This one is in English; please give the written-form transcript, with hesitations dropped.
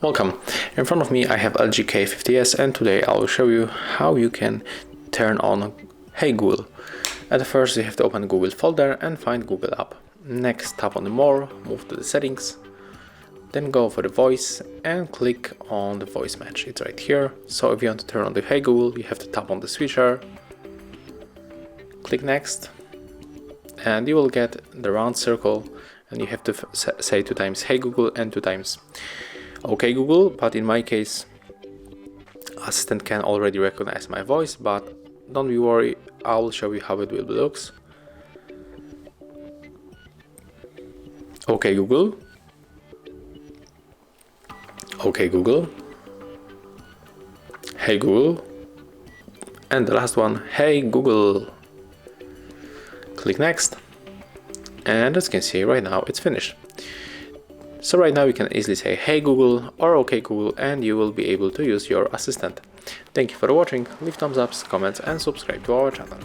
Welcome. In front of me I have LG K50s, and today I will show you how you can turn on Hey Google. At first you have to open the Google folder and find Google app. Next, tap on the More, move to the settings, then go for the voice and click on the voice match. It's right here. So if you want to turn on the Hey Google, you have to tap on the switcher, click next, and you will get the round circle, and you have to say 2 times Hey Google and 2 times OK Google. But in my case, Assistant can already recognize my voice, but don't be worried, I will show you how it will look. OK Google, OK Google, Hey Google, and the last one, Hey Google. Click next, and as you can see right now it's finished. So right now you can easily say Hey Google or OK Google, and you will be able to use your assistant. Thank you for watching. Leave thumbs ups, comments and subscribe to our channel.